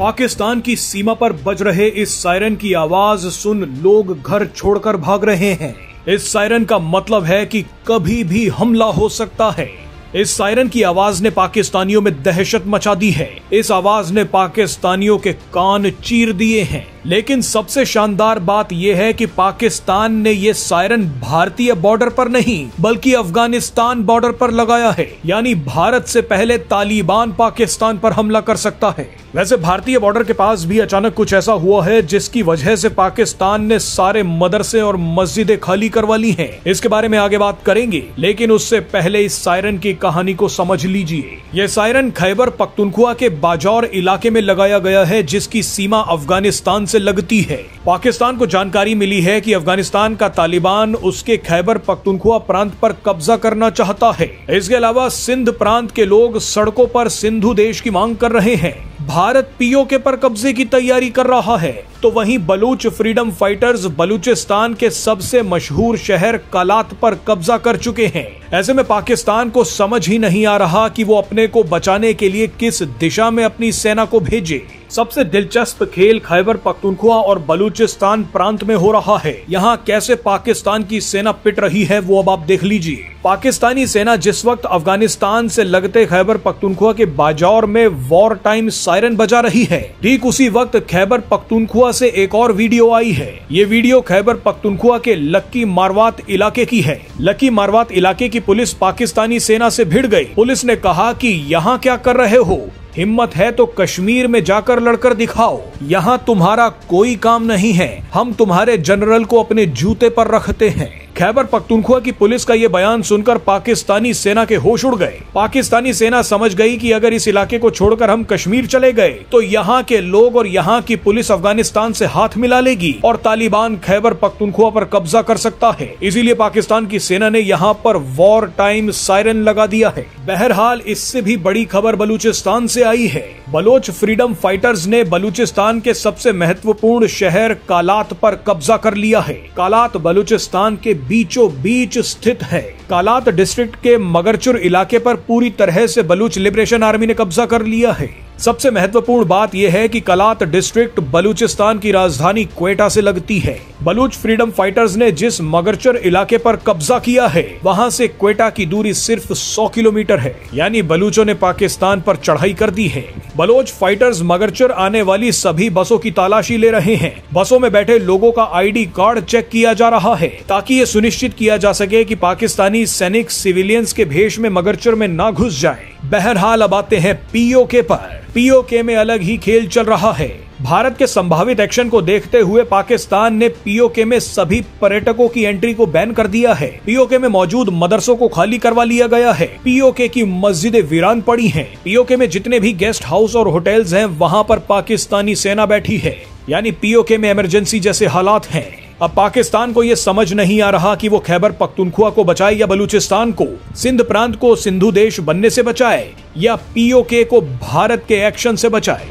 पाकिस्तान की सीमा पर बज रहे इस सायरन की आवाज सुन लोग घर छोड़कर भाग रहे हैं। इस सायरन का मतलब है कि कभी भी हमला हो सकता है। इस सायरन की आवाज ने पाकिस्तानियों में दहशत मचा दी है। इस आवाज ने पाकिस्तानियों के कान चीर दिए हैं। लेकिन सबसे शानदार बात यह है कि पाकिस्तान ने ये सायरन भारतीय बॉर्डर पर नहीं बल्कि अफगानिस्तान बॉर्डर पर लगाया है। यानी भारत से पहले तालिबान पाकिस्तान पर हमला कर सकता है। वैसे भारतीय बॉर्डर के पास भी अचानक कुछ ऐसा हुआ है जिसकी वजह से पाकिस्तान ने सारे मदरसे और मस्जिदें खाली करवा ली हैं। इसके बारे में आगे बात करेंगे, लेकिन उससे पहले इस सायरन की कहानी को समझ लीजिए। यह सायरन खैबर पख्तूनख्वा के बाजौर इलाके में लगाया गया है, जिसकी सीमा अफगानिस्तान से लगती है। पाकिस्तान को जानकारी मिली है कि अफगानिस्तान का तालिबान उसके खैबर पख्तूनख्वा प्रांत पर कब्जा करना चाहता है। इसके अलावा सिंध प्रांत के लोग सड़कों पर सिंधु देश की मांग कर रहे हैं। भारत पीओके पर कब्जे की तैयारी कर रहा है, तो वहीं बलूच फ्रीडम फाइटर्स बलूचिस्तान के सबसे मशहूर शहर कलात पर कब्जा कर चुके हैं। ऐसे में पाकिस्तान को समझ ही नहीं आ रहा कि वो अपने को बचाने के लिए किस दिशा में अपनी सेना को भेजे। सबसे दिलचस्प खेल खैबर पख्तूनख्वा और बलूचिस्तान प्रांत में हो रहा है। यहाँ कैसे पाकिस्तान की सेना पिट रही है वो अब आप देख लीजिए। पाकिस्तानी सेना जिस वक्त अफगानिस्तान से लगते खैबर पख्तूनख्वा के बाजौर में वॉर टाइम सायरन बजा रही है, ठीक उसी वक्त खैबर पख्तूनख्वा से एक और वीडियो आई है। ये वीडियो खैबर पख्तूनख्वा के लक्की मारवात इलाके की है। लक्की मारवात इलाके की पुलिस पाकिस्तानी सेना से भिड़ गई। पुलिस ने कहा कि यहाँ क्या कर रहे हो, हिम्मत है तो कश्मीर में जाकर लड़कर दिखाओ, यहाँ तुम्हारा कोई काम नहीं है, हम तुम्हारे जनरल को अपने जूते पर रखते हैं। खैबर पख्तूनख्वा की पुलिस का ये बयान सुनकर पाकिस्तानी सेना के होश उड़ गए। पाकिस्तानी सेना समझ गई कि अगर इस इलाके को छोड़कर हम कश्मीर चले गए तो यहाँ के लोग और यहाँ की पुलिस अफगानिस्तान से हाथ मिला लेगी और तालिबान खैबर पख्तूनख्वा पर कब्जा कर सकता है। इसीलिए पाकिस्तान की सेना ने यहाँ पर वॉर टाइम सायरन लगा दिया है। बहरहाल इससे भी बड़ी खबर बलूचिस्तान से आई है। बलोच फ्रीडम फाइटर्स ने बलूचिस्तान के सबसे महत्वपूर्ण शहर कालात पर कब्जा कर लिया है। कालात बलूचिस्तान के बीचों बीच स्थित है। कालात डिस्ट्रिक्ट के मगरचुर इलाके पर पूरी तरह से बलूच लिबरेशन आर्मी ने कब्जा कर लिया है। सबसे महत्वपूर्ण बात यह है कि कलात डिस्ट्रिक्ट बलूचिस्तान की राजधानी क्वेटा से लगती है। बलूच फ्रीडम फाइटर्स ने जिस मगरचर इलाके पर कब्जा किया है वहां से क्वेटा की दूरी सिर्फ 100 किलोमीटर है। यानी बलूचों ने पाकिस्तान पर चढ़ाई कर दी है। बलोच फाइटर्स मगरचर आने वाली सभी बसों की तलाशी ले रहे हैं। बसों में बैठे लोगों का आईडी कार्ड चेक किया जा रहा है ताकि ये सुनिश्चित किया जा सके कि पाकिस्तानी सैनिक सिविलियंस के भेष में मगरचर में ना घुस जाए। बहरहाल अब आते हैं पीओके पर। पीओके में अलग ही खेल चल रहा है। भारत के संभावित एक्शन को देखते हुए पाकिस्तान ने पीओके में सभी पर्यटकों की एंट्री को बैन कर दिया है। पीओके में मौजूद मदरसों को खाली करवा लिया गया है। पीओके की मस्जिदें वीरान पड़ी हैं। पीओके में जितने भी गेस्ट हाउस और होटल्स हैं वहां पर पाकिस्तानी सेना बैठी है। यानी पीओके में इमरजेंसी जैसे हालात हैं। अब पाकिस्तान को यह समझ नहीं आ रहा कि वो खैबर पख्तूनख्वा को बचाए या बलूचिस्तान को, सिंध प्रांत को सिंधु देश बनने से बचाए या पीओके को भारत के एक्शन से बचाए।